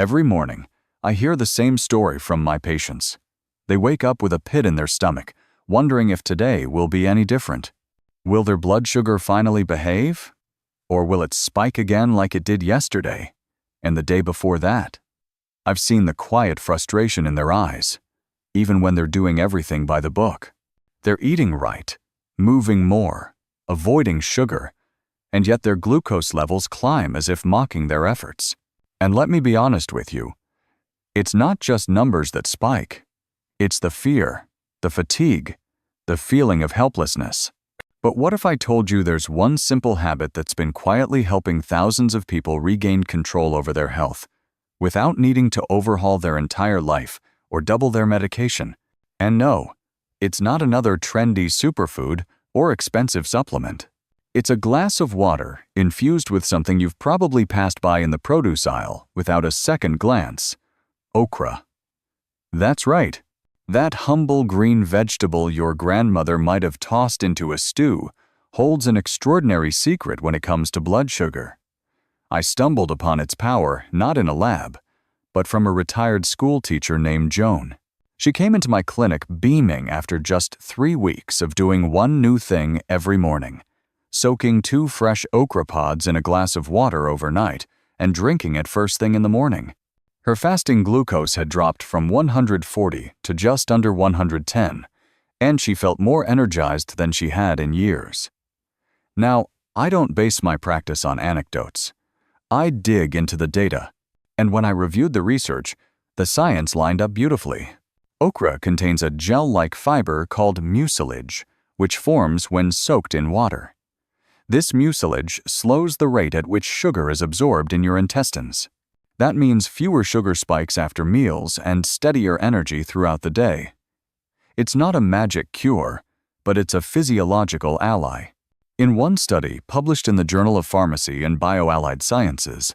Every morning, I hear the same story from my patients. They wake up with a pit in their stomach, wondering if today will be any different. Will their blood sugar finally behave? Or will it spike again like it did yesterday and the day before that? I've seen the quiet frustration in their eyes, even when they're doing everything by the book. They're eating right, moving more, avoiding sugar, and yet their glucose levels climb as if mocking their efforts. And let me be honest with you, it's not just numbers that spike. It's the fear, the fatigue, the feeling of helplessness. But what if I told you there's one simple habit that's been quietly helping thousands of people regain control over their health, without needing to overhaul their entire life or double their medication? And no, it's not another trendy superfood or expensive supplement. It's a glass of water infused with something you've probably passed by in the produce aisle without a second glance: okra. That's right. That humble green vegetable your grandmother might have tossed into a stew holds an extraordinary secret when it comes to blood sugar. I stumbled upon its power not in a lab, but from a retired school teacher named Joan. She came into my clinic beaming after just 3 weeks of doing one new thing every morning: soaking 2 fresh okra pods in a glass of water overnight and drinking it first thing in the morning. Her fasting glucose had dropped from 140 to just under 110, and she felt more energized than she had in years. Now, I don't base my practice on anecdotes. I dig into the data, and when I reviewed the research, the science lined up beautifully. Okra contains a gel-like fiber called mucilage, which forms when soaked in water. This mucilage slows the rate at which sugar is absorbed in your intestines. That means fewer sugar spikes after meals and steadier energy throughout the day. It's not a magic cure, but it's a physiological ally. In one study published in the Journal of Pharmacy and Bioallied Sciences,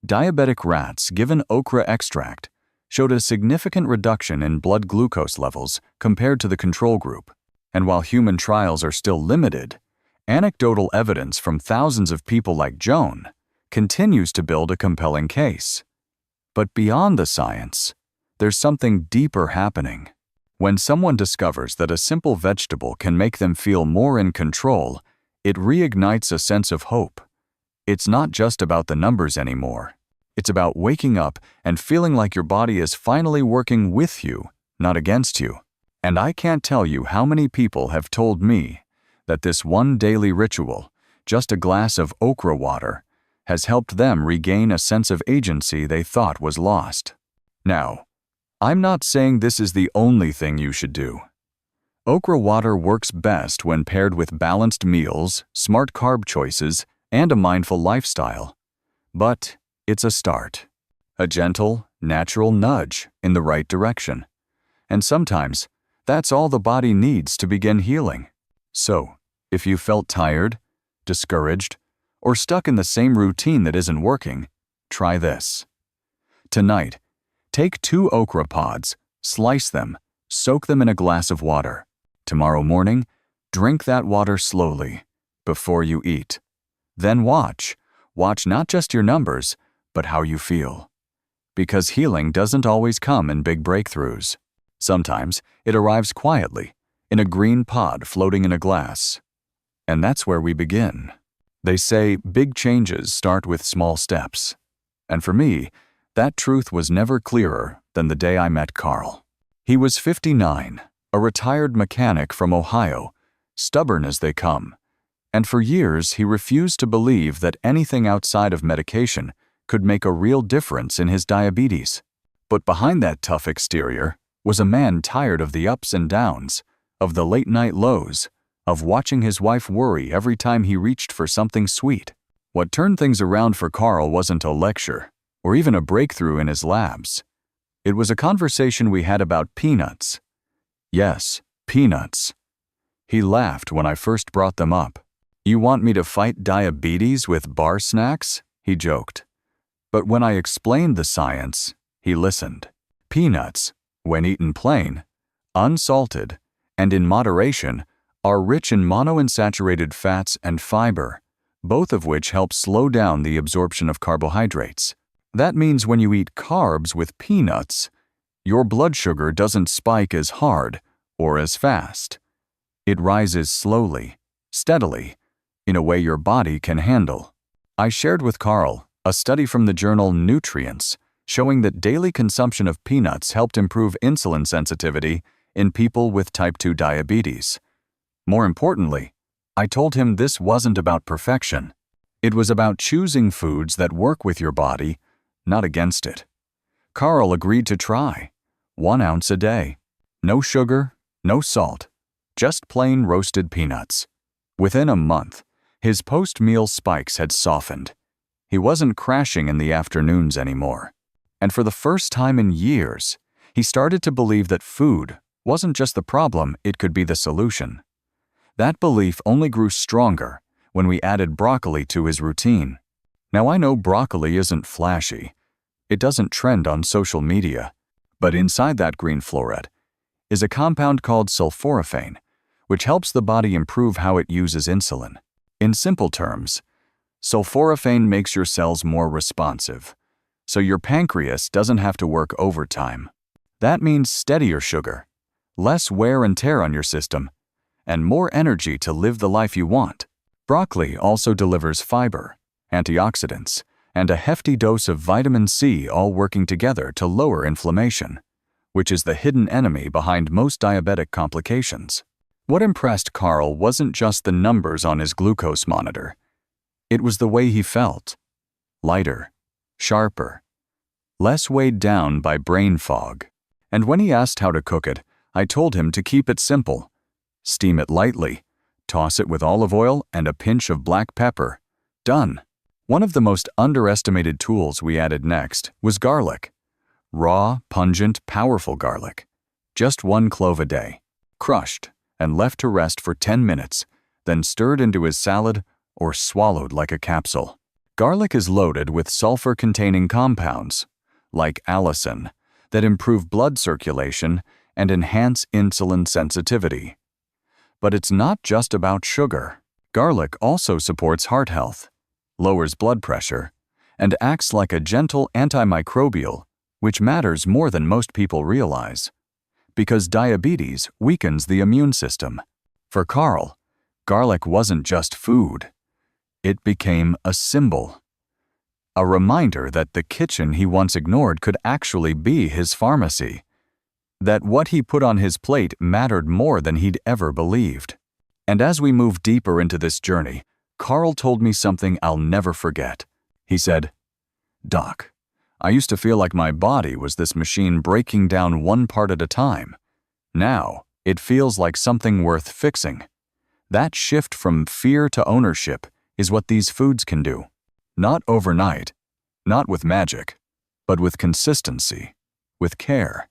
diabetic rats given okra extract showed a significant reduction in blood glucose levels compared to the control group. And while human trials are still limited, anecdotal evidence from thousands of people like Joan continues to build a compelling case. But beyond the science, there's something deeper happening. When someone discovers that a simple vegetable can make them feel more in control, it reignites a sense of hope. It's not just about the numbers anymore. It's about waking up and feeling like your body is finally working with you, not against you. And I can't tell you how many people have told me that this one daily ritual, just a glass of okra water, has helped them regain a sense of agency they thought was lost. Now, I'm not saying this is the only thing you should do. Okra water works best when paired with balanced meals, smart carb choices, and a mindful lifestyle. But it's a start, a gentle, natural nudge in the right direction. And sometimes, that's all the body needs to begin healing. So, if you felt tired, discouraged, or stuck in the same routine that isn't working, try this. Tonight, take 2 okra pods, slice them, soak them in a glass of water. Tomorrow morning, drink that water slowly, before you eat. Then watch not just your numbers, but how you feel. Because healing doesn't always come in big breakthroughs. Sometimes it arrives quietly, in a green pod floating in a glass. And that's where we begin. They say big changes start with small steps. And for me, that truth was never clearer than the day I met Carl. He was 59, a retired mechanic from Ohio, stubborn as they come. And for years, he refused to believe that anything outside of medication could make a real difference in his diabetes. But behind that tough exterior was a man tired of the ups and downs, of the late-night lows, of watching his wife worry every time he reached for something sweet. What turned things around for Carl wasn't a lecture, or even a breakthrough in his labs. It was a conversation we had about peanuts. Yes, peanuts. He laughed when I first brought them up. "You want me to fight diabetes with bar snacks?" he joked. But when I explained the science, he listened. Peanuts, when eaten plain, unsalted, and in moderation, are rich in monounsaturated fats and fiber, both of which help slow down the absorption of carbohydrates. That means when you eat carbs with peanuts, your blood sugar doesn't spike as hard or as fast. It rises slowly, steadily, in a way your body can handle. I shared with Carl a study from the journal Nutrients showing that daily consumption of peanuts helped improve insulin sensitivity in people with type 2 diabetes. More importantly, I told him this wasn't about perfection. It was about choosing foods that work with your body, not against it. Carl agreed to try 1 ounce a day. No sugar, no salt, just plain roasted peanuts. Within a month, his post-meal spikes had softened. He wasn't crashing in the afternoons anymore. And for the first time in years, he started to believe that food wasn't just the problem, it could be the solution. That belief only grew stronger when we added broccoli to his routine. Now I know broccoli isn't flashy. It doesn't trend on social media. But inside that green floret is a compound called sulforaphane, which helps the body improve how it uses insulin. In simple terms, sulforaphane makes your cells more responsive, so your pancreas doesn't have to work overtime. That means steadier sugar, less wear and tear on your system, and more energy to live the life you want. Broccoli also delivers fiber, antioxidants, and a hefty dose of vitamin C, all working together to lower inflammation, which is the hidden enemy behind most diabetic complications. What impressed Carl wasn't just the numbers on his glucose monitor. It was the way he felt. Lighter, sharper, less weighed down by brain fog. And when he asked how to cook it, I told him to keep it simple. Steam it lightly, toss it with olive oil and a pinch of black pepper. Done. One of the most underestimated tools we added next was garlic. Raw, pungent, powerful garlic. Just 1 clove a day. Crushed and left to rest for 10 minutes, then stirred into his salad or swallowed like a capsule. Garlic is loaded with sulfur-containing compounds, like allicin, that improve blood circulation and enhance insulin sensitivity. But it's not just about sugar. Garlic also supports heart health, lowers blood pressure, and acts like a gentle antimicrobial, which matters more than most people realize. Because diabetes weakens the immune system. For Carl, garlic wasn't just food. It became a symbol. A reminder that the kitchen he once ignored could actually be his pharmacy. That what he put on his plate mattered more than he'd ever believed. And as we moved deeper into this journey, Carl told me something I'll never forget. He said, "Doc, I used to feel like my body was this machine breaking down one part at a time. Now, it feels like something worth fixing." That shift from fear to ownership is what these foods can do. Not overnight, not with magic, but with consistency, with care,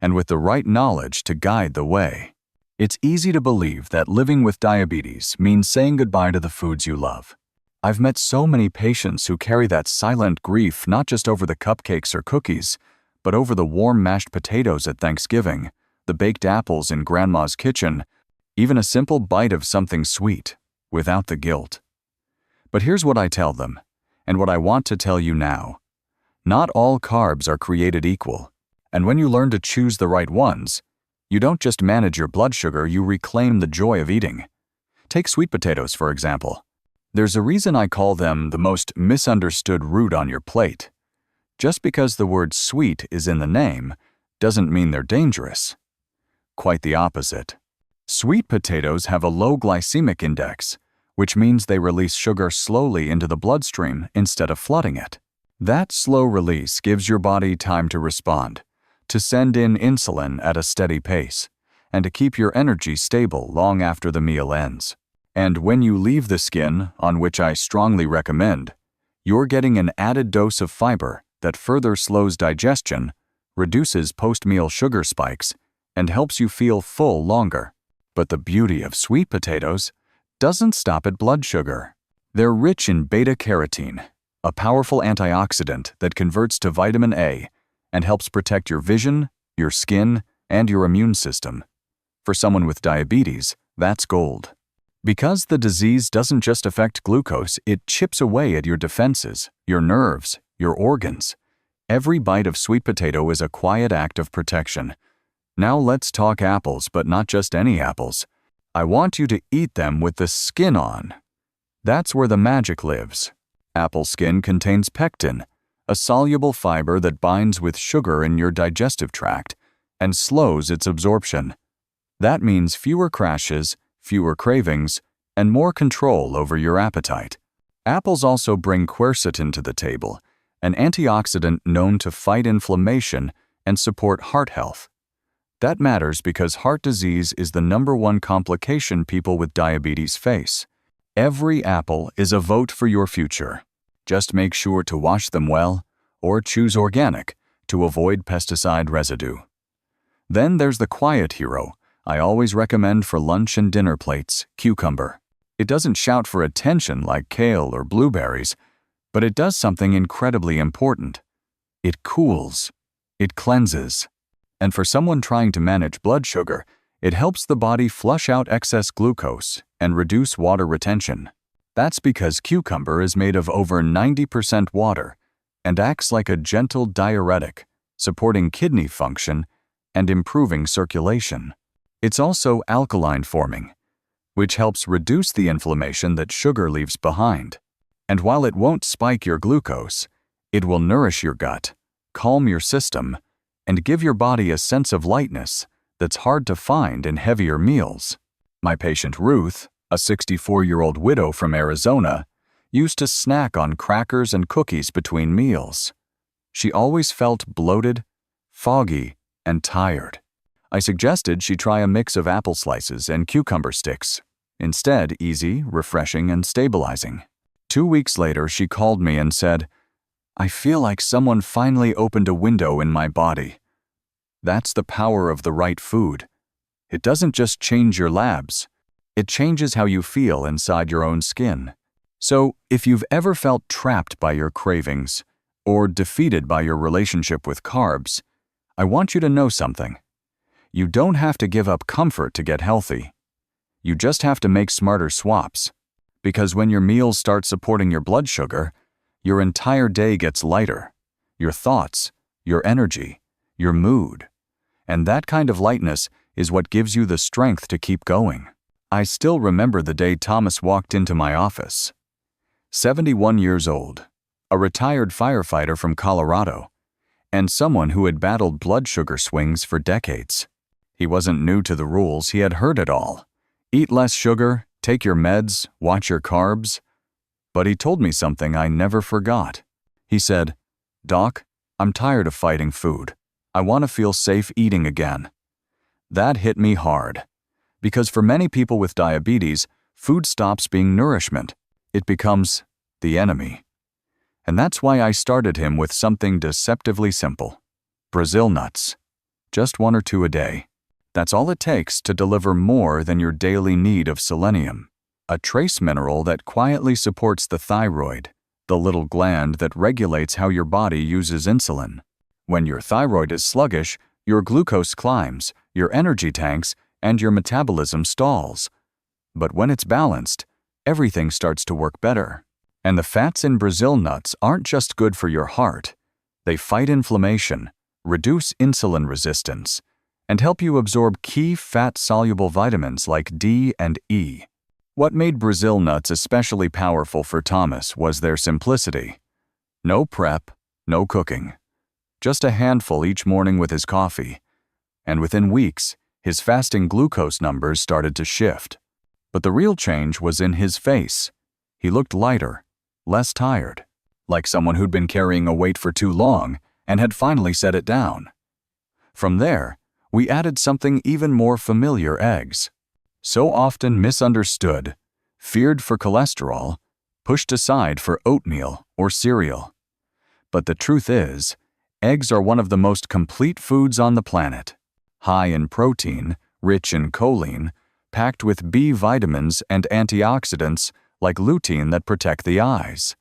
and with the right knowledge to guide the way. It's easy to believe that living with diabetes means saying goodbye to the foods you love. I've met so many patients who carry that silent grief not just over the cupcakes or cookies, but over the warm mashed potatoes at Thanksgiving, the baked apples in Grandma's kitchen, even a simple bite of something sweet, without the guilt. But here's what I tell them, and what I want to tell you now. Not all carbs are created equal, and when you learn to choose the right ones, you don't just manage your blood sugar, you reclaim the joy of eating. Take sweet potatoes, for example. There's a reason I call them the most misunderstood root on your plate. Just because the word sweet is in the name doesn't mean they're dangerous. Quite the opposite. Sweet potatoes have a low glycemic index, which means they release sugar slowly into the bloodstream instead of flooding it. That slow release gives your body time to respond, to send in insulin at a steady pace, and to keep your energy stable long after the meal ends. And when you leave the skin, on which I strongly recommend, you're getting an added dose of fiber that further slows digestion, reduces post-meal sugar spikes, and helps you feel full longer. But the beauty of sweet potatoes doesn't stop at blood sugar. They're rich in beta-carotene, a powerful antioxidant that converts to vitamin A and helps protect your vision, your skin, and your immune system. For someone with diabetes, that's gold. Because the disease doesn't just affect glucose, it chips away at your defenses, your nerves, your organs. Every bite of sweet potato is a quiet act of protection. Now let's talk apples, but not just any apples. I want you to eat them with the skin on. That's where the magic lives. Apple skin contains pectin, a soluble fiber that binds with sugar in your digestive tract and slows its absorption. That means fewer crashes, fewer cravings, and more control over your appetite. Apples also bring quercetin to the table, an antioxidant known to fight inflammation and support heart health. That matters because heart disease is the #1 complication people with diabetes face. Every apple is a vote for your future. Just make sure to wash them well or choose organic to avoid pesticide residue. Then there's the quiet hero I always recommend for lunch and dinner plates, cucumber. It doesn't shout for attention like kale or blueberries, but it does something incredibly important. It cools. It cleanses. And for someone trying to manage blood sugar, it helps the body flush out excess glucose and reduce water retention. That's because cucumber is made of over 90% water and acts like a gentle diuretic, supporting kidney function and improving circulation. It's also alkaline-forming, which helps reduce the inflammation that sugar leaves behind. And while it won't spike your glucose, it will nourish your gut, calm your system, and give your body a sense of lightness that's hard to find in heavier meals. My patient Ruth, a 64-year-old widow from Arizona, used to snack on crackers and cookies between meals. She always felt bloated, foggy, and tired. I suggested she try a mix of apple slices and cucumber sticks. Instead, easy, refreshing, and stabilizing. 2 weeks later, she called me and said, "I feel like someone finally opened a window in my body." That's the power of the right food. It doesn't just change your labs. It changes how you feel inside your own skin. So, if you've ever felt trapped by your cravings or defeated by your relationship with carbs, I want you to know something. You don't have to give up comfort to get healthy. You just have to make smarter swaps. Because when your meals start supporting your blood sugar, your entire day gets lighter. Your thoughts, your energy, your mood. And that kind of lightness is what gives you the strength to keep going. I still remember the day Thomas walked into my office. 71 years old, a retired firefighter from Colorado, and someone who had battled blood sugar swings for decades. He wasn't new to the rules, he had heard it all. Eat less sugar, take your meds, watch your carbs. But he told me something I never forgot. He said, "Doc, I'm tired of fighting food. I want to feel safe eating again." That hit me hard. Because for many people with diabetes, food stops being nourishment. It becomes the enemy. And that's why I started him with something deceptively simple. Brazil nuts. Just 1 or 2 a day. That's all it takes to deliver more than your daily need of selenium, a trace mineral that quietly supports the thyroid, the little gland that regulates how your body uses insulin. When your thyroid is sluggish, your glucose climbs, your energy tanks, and your metabolism stalls. But when it's balanced, everything starts to work better. And the fats in Brazil nuts aren't just good for your heart. They fight inflammation, reduce insulin resistance, and help you absorb key fat-soluble vitamins like D and E. What made Brazil nuts especially powerful for Thomas was their simplicity. No prep, no cooking. Just a handful each morning with his coffee. And within weeks, his fasting glucose numbers started to shift. But the real change was in his face. He looked lighter, less tired, like someone who'd been carrying a weight for too long and had finally set it down. From there, we added something even more familiar: eggs. So often misunderstood, feared for cholesterol, pushed aside for oatmeal or cereal. But the truth is, eggs are one of the most complete foods on the planet. High in protein, rich in choline, packed with B vitamins and antioxidants like lutein that protect the eyes.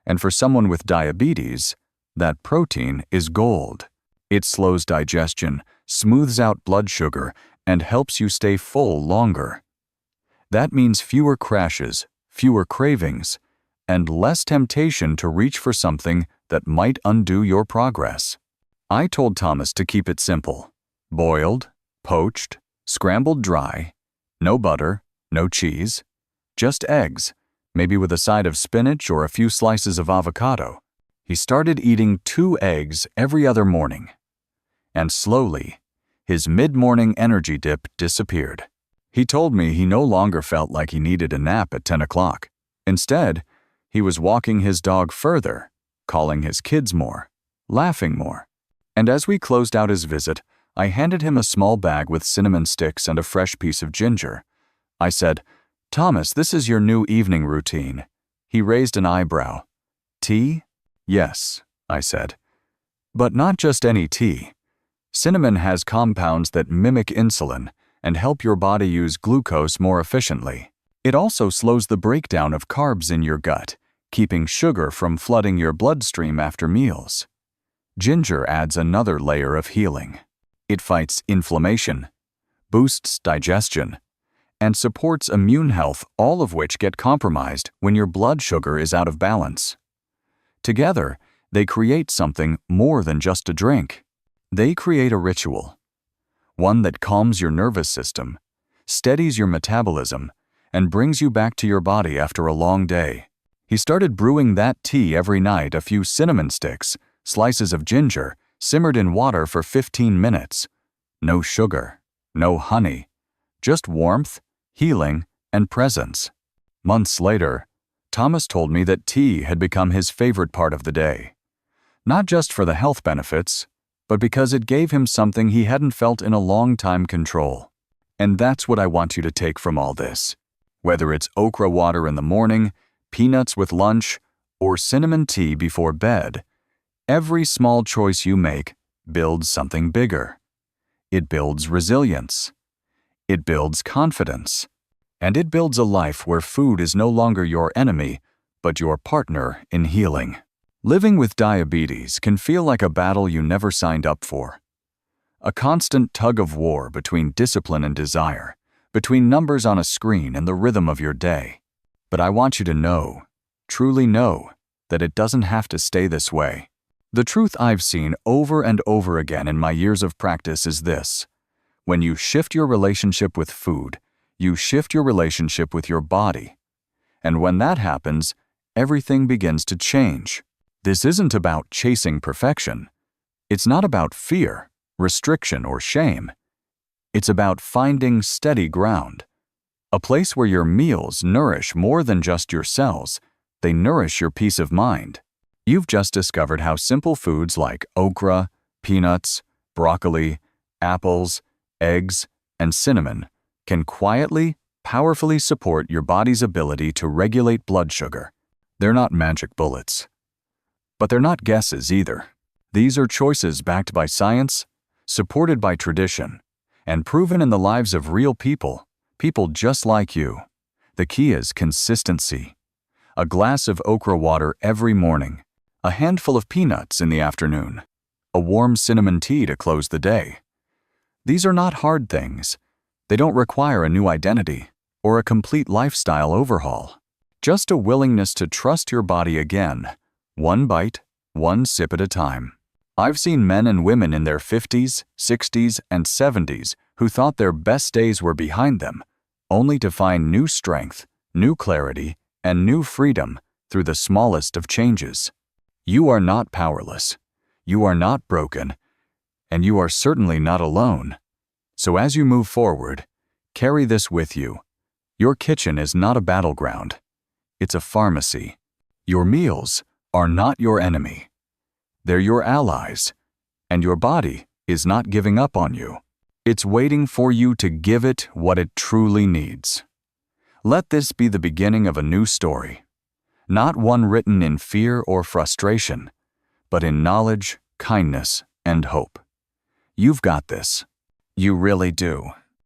And for someone with diabetes, that protein is gold. It slows digestion, smooths out blood sugar, and helps you stay full longer. That means fewer crashes, fewer cravings, and less temptation to reach for something that might undo your progress. I told Thomas to keep it simple: boiled, poached, scrambled dry, no butter, no cheese, just eggs, maybe with a side of spinach or a few slices of avocado. He started eating 2 eggs every other morning. And slowly, his mid-morning energy dip disappeared. He told me he no longer felt like he needed a nap at 10 o'clock. Instead, he was walking his dog further, calling his kids more, laughing more. And as we closed out his visit, I handed him a small bag with cinnamon sticks and a fresh piece of ginger. I said, "Thomas, this is your new evening routine." He raised an eyebrow. "Tea?" "Yes," I said. "But not just any tea. Cinnamon has compounds that mimic insulin and help your body use glucose more efficiently. It also slows the breakdown of carbs in your gut, keeping sugar from flooding your bloodstream after meals. Ginger adds another layer of healing. It fights inflammation, boosts digestion, and supports immune health, all of which get compromised when your blood sugar is out of balance. Together, they create something more than just a drink. They create a ritual, one that calms your nervous system, steadies your metabolism, and brings you back to your body after a long day. He started brewing that tea every night, a few cinnamon sticks, slices of ginger, simmered in water for 15 minutes. No sugar, no honey, just warmth, healing, and presence. Months later, Thomas told me that tea had become his favorite part of the day. Not just for the health benefits, but because it gave him something he hadn't felt in a long time: control. And that's what I want you to take from all this. Whether it's okra water in the morning, peanuts with lunch, or cinnamon tea before bed, every small choice you make builds something bigger. It builds resilience. It builds confidence. And it builds a life where food is no longer your enemy, but your partner in healing. Living with diabetes can feel like a battle you never signed up for. A constant tug of war between discipline and desire, between numbers on a screen and the rhythm of your day. But I want you to know, truly know, that it doesn't have to stay this way. The truth I've seen over and over again in my years of practice is this: when you shift your relationship with food, you shift your relationship with your body. And when that happens, everything begins to change. This isn't about chasing perfection. It's not about fear, restriction, or shame. It's about finding steady ground. A place where your meals nourish more than just your cells. They nourish your peace of mind. You've just discovered how simple foods like okra, peanuts, broccoli, apples, eggs, and cinnamon can quietly, powerfully support your body's ability to regulate blood sugar. They're not magic bullets. But they're not guesses either. These are choices backed by science, supported by tradition, and proven in the lives of real people, people just like you. The key is consistency. A glass of okra water every morning, a handful of peanuts in the afternoon, a warm cinnamon tea to close the day. These are not hard things. They don't require a new identity or a complete lifestyle overhaul. Just a willingness to trust your body again, one bite, one sip at a time. I've seen men and women in their 50s, 60s, and 70s who thought their best days were behind them, only to find new strength, new clarity, and new freedom through the smallest of changes. You are not powerless. You are not broken. And you are certainly not alone. So as you move forward, carry this with you. Your kitchen is not a battleground. It's a pharmacy. Your meals are not your enemy. They're your allies. And your body is not giving up on you. It's waiting for you to give it what it truly needs. Let this be the beginning of a new story. Not one written in fear or frustration, but in knowledge, kindness, and hope. You've got this. You really do.